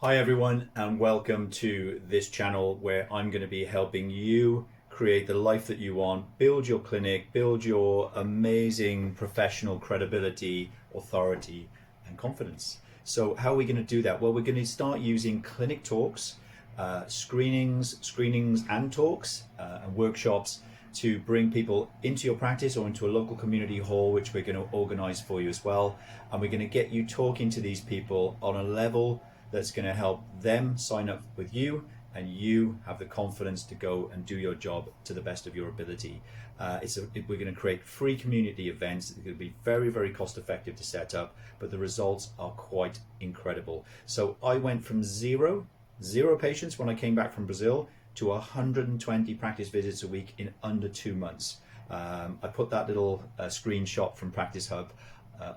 Hi everyone, and welcome to this channel where I'm going to be helping you create the life that you want, build your clinic, build your amazing professional credibility, authority and confidence. So how are we going to do that? Well, we're going to start using clinic talks, screenings and talks and workshops to bring people into your practice or into a local community hall, which we're going to organize for you as well. And we're going to get you talking to these people on a level that's going to help them sign up with you and you have the confidence to go and do your job to the best of your ability. We're going to create free community events. It's going to be very, very cost effective to set up, but the results are quite incredible. So I went from zero patients when I came back from Brazil to 120 practice visits a week in under 2 months. I put that little screenshot from Practice Hub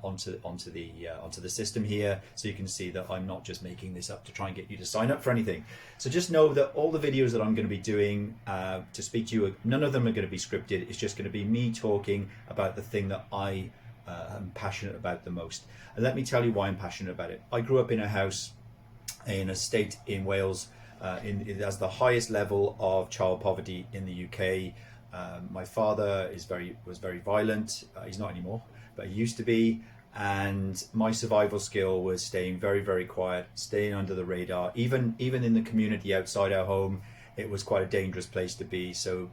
onto the system here, so you can see that I'm not just making this up to try and get you to sign up for anything. So just know that all the videos that I'm going to be doing to speak to you, none of them are going to be scripted. It's just going to be me talking about the thing that I am passionate about the most. And let me tell you why I'm passionate about it. I grew up in a house in a state in Wales. It has the highest level of child poverty in the UK. My father was very violent. He's not anymore, but he used to be. And my survival skill was staying very, very quiet, staying under the radar. Even in the community outside our home, it was quite a dangerous place to be. So,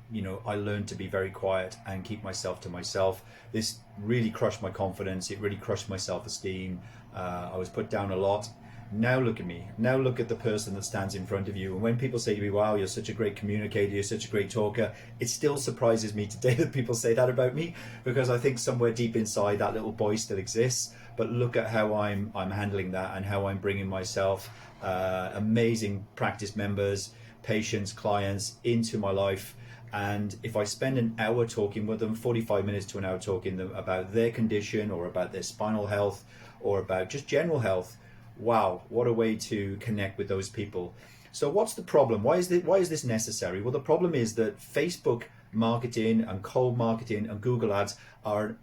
I learned to be very quiet and keep myself to myself. This really crushed my confidence. It really crushed my self-esteem. I was put down a lot. Now look at me. Now look at the person that stands in front of you. And when people say to me, wow, you're such a great communicator, you're such a great talker, it still surprises me today that people say that about me, because I think somewhere deep inside that little boy still exists. But look at how I'm handling that and how I'm bringing myself, amazing practice members, patients, clients into my life. And if I spend an hour talking with them, 45 minutes to an hour talking to them about their condition or about their spinal health or about just general health, wow, what a way to connect with those people. So what's the problem? Why is this necessary? Well, the problem is that Facebook marketing and cold marketing and Google ads are an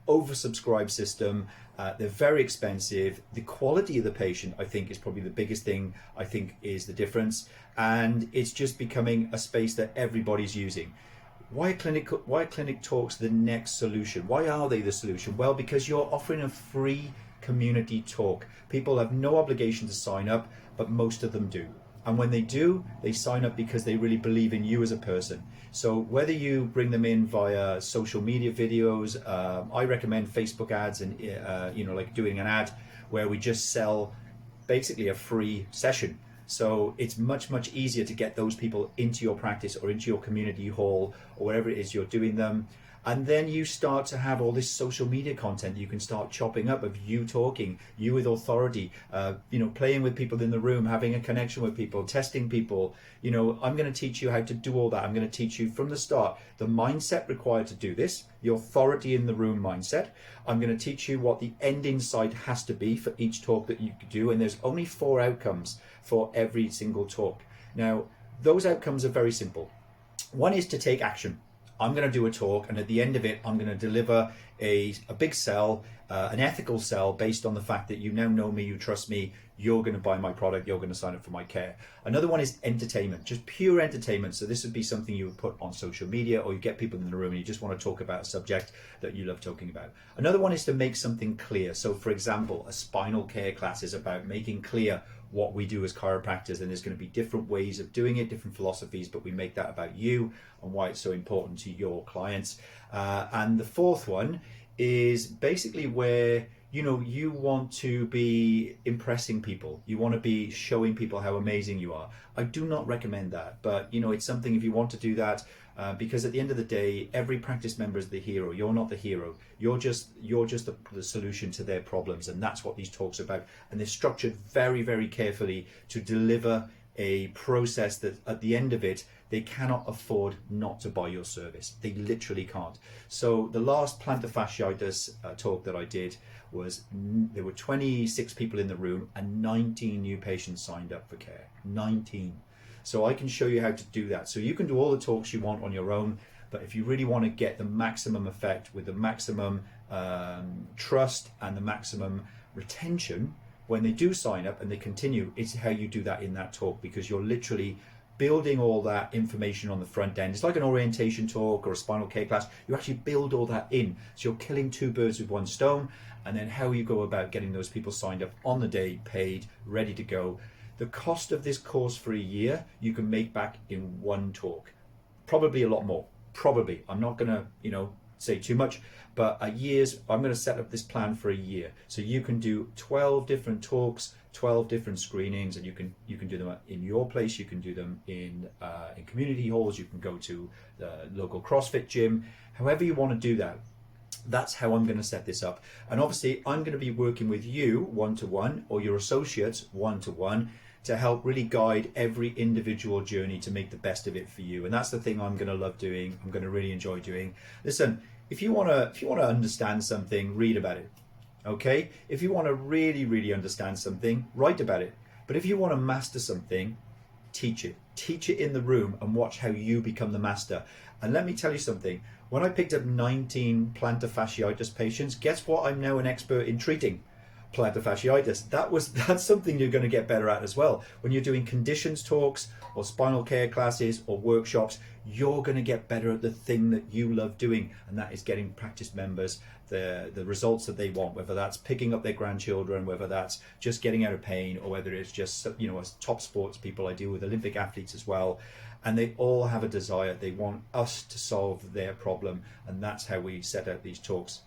oversubscribed system. They're very expensive. The quality of the patient, I think, is probably the biggest thing, I think, is the difference. And it's just becoming a space that everybody's using. Why are clinic talks the next solution? Why are they the solution? Well, because you're offering a free community talk. People have no obligation to sign up, but most of them do. And when they do, they sign up because they really believe in you as a person. So whether you bring them in via social media videos, I recommend Facebook ads and like doing an ad where we just sell basically a free session. So it's much, much easier to get those people into your practice or into your community hall or wherever it is you're doing them. And then you start to have all this social media content you can start chopping up of you talking, you with authority, playing with people in the room, having a connection with people, testing people. I'm going to teach you how to do all that. I'm going to teach you from the start the mindset required to do this, the authority in the room mindset. I'm going to teach you what the end in sight has to be for each talk that you do. And there's only 4 outcomes for every single talk. Now, those outcomes are very simple. One is to take action. I'm going to do a talk, and at the end of it, I'm going to deliver a big sell, an ethical sell based on the fact that you now know me, you trust me, you're going to buy my product, you're going to sign up for my care. Another one is entertainment, just pure entertainment. So this would be something you would put on social media, or you get people in the room and you just want to talk about a subject that you love talking about. Another one is to make something clear. So for example, a spinal care class is about making clear what we do as chiropractors, and there's going to be different ways of doing it, different philosophies, but we make that about you and why it's so important to your clients. And the fourth one is basically where you want to be impressing people. You want to be showing people how amazing you are. I do not recommend that, but it's something if you want to do that, because at the end of the day, every practice member is the hero. You're not the hero. You're just the solution to their problems, and that's what these talks are about. And they're structured very, very carefully to deliver a process that at the end of it, they cannot afford not to buy your service. They literally can't. So the last plantar fasciitis talk that I did there were 26 people in the room and 19 new patients signed up for care. 19. So I can show you how to do that. So you can do all the talks you want on your own, but if you really want to get the maximum effect with the maximum trust and the maximum retention, when they do sign up and they continue, it's how you do that in that talk, because you're literally building all that information on the front end. It's like an orientation talk or a spinal care class. You actually build all that in. So you're killing two birds with one stone. And then how you go about getting those people signed up on the day, paid, ready to go. The cost of this course for a year, you can make back in one talk. Probably a lot more. Probably. I'm not going to, say too much, but I'm going to set up this plan for a year. So you can do 12 different talks, 12 different screenings, and you can do them in your place. You can do them in community halls. You can go to the local CrossFit gym. However you want to do that. That's how I'm going to set this up. And obviously I'm going to be working with you one-to-one, or your associates one-to-one, to help really guide every individual journey to make the best of it for you. And that's the thing I'm going to love doing. I'm going to really enjoy doing. Listen, if you want to understand something, read about it. Okay? If you want to really, really understand something, write about it. But if you want to master something, teach it. Teach it in the room and watch how you become the master. And let me tell you something. When I picked up 19 plantar fasciitis patients, guess what? I'm now an expert in treating plantar fasciitis. That's something you're going to get better at as well. When you're doing conditions talks or spinal care classes or workshops, you're going to get better at the thing that you love doing, and that is getting practice members the results that they want, whether that's picking up their grandchildren, whether that's just getting out of pain, or whether it's just, as top sports people, I deal with Olympic athletes as well, and they all have a desire. They want us to solve their problem, and that's how we set out these talks.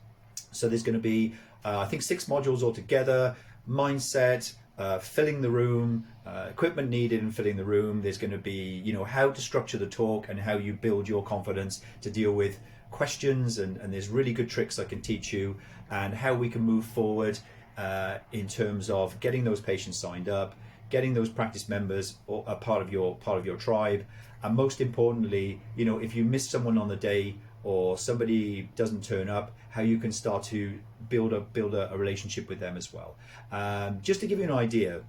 So there's going to be, I think, 6 modules altogether: mindset, filling the room, equipment needed in filling the room. There's going to be, how to structure the talk and how you build your confidence to deal with questions, and there's really good tricks I can teach you, and how we can move forward in terms of getting those patients signed up, getting those practice members a part of your tribe, and most importantly, if you miss someone on the day or somebody doesn't turn up, how you can start to build a relationship with them as well. Just to give you an idea,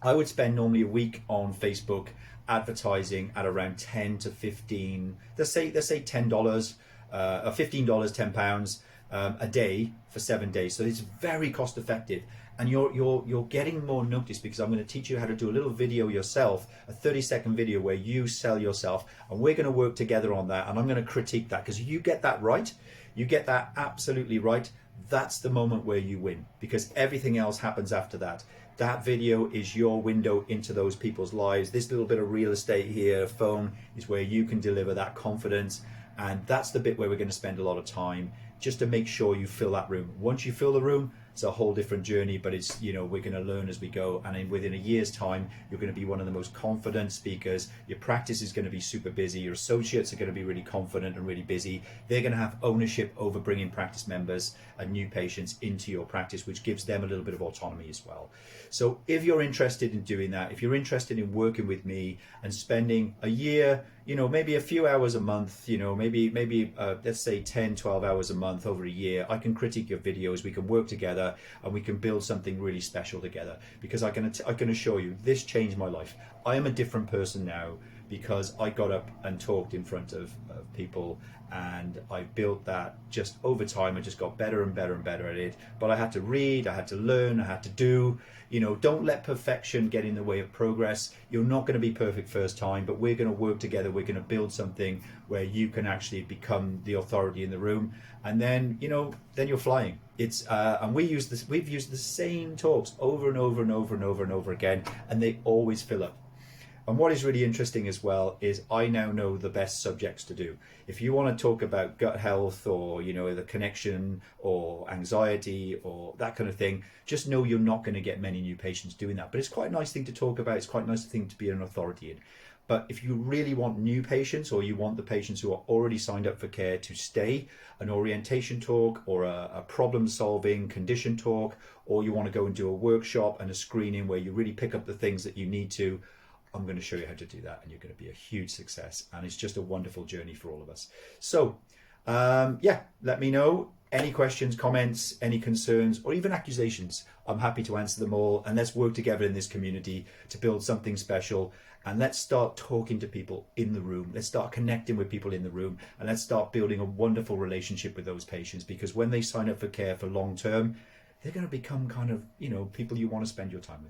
I would spend normally a week on Facebook advertising at around 10 to 15, let's say $10, $15, £10 a day for 7 days. So it's very cost effective, and you're getting more notice, because I'm going to teach you how to do a little video yourself, a 30-second video where you sell yourself, and we're going to work together on that, and I'm going to critique that, because you get that right, you get that absolutely right, that's the moment where you win, because everything else happens after that. That video is your window into those people's lives. This little bit of real estate here, phone, is where you can deliver that confidence. And that's the bit where we're going to spend a lot of time, just to make sure you fill that room. Once you fill the room, it's a whole different journey, but it's, we're going to learn as we go. And within a year's time, you're going to be one of the most confident speakers. Your practice is going to be super busy. Your associates are going to be really confident and really busy. They're going to have ownership over bringing practice members and new patients into your practice, which gives them a little bit of autonomy as well. So if you're interested in doing that, if you're interested in working with me and spending a year, maybe a few hours a month, maybe let's say 10, 12 hours a month over a year, I can critique your videos, we can work together, and we can build something really special together. Because I can assure you, this changed my life. I am a different person now because I got up and talked in front of people, and I built that just over time. I just got better and better and better at it. But I had to read, I had to learn, I had to do. Don't let perfection get in the way of progress. You're not going to be perfect first time, but we're going to work together. We're going to build something where you can actually become the authority in the room, and then then you're flying. It's and we've used the same talks over and over and over and over and over again, and they always fill up. And what is really interesting as well is I now know the best subjects to do. If you want to talk about gut health, or the connection, or anxiety, or that kind of thing, just know you're not going to get many new patients doing that. But it's quite a nice thing to talk about. It's quite a nice thing to be an authority in. But if you really want new patients, or you want the patients who are already signed up for care to stay, an orientation talk or a problem solving condition talk, or you want to go and do a workshop and a screening where you really pick up the things that you need to, I'm going to show you how to do that, and you're going to be a huge success. And it's just a wonderful journey for all of us. So let me know any questions, comments, any concerns, or even accusations. I'm happy to answer them all, and let's work together in this community to build something special. And let's start talking to people in the room. Let's start connecting with people in the room, and let's start building a wonderful relationship with those patients, because when they sign up for care for long term, they're going to become kind of, people you want to spend your time with.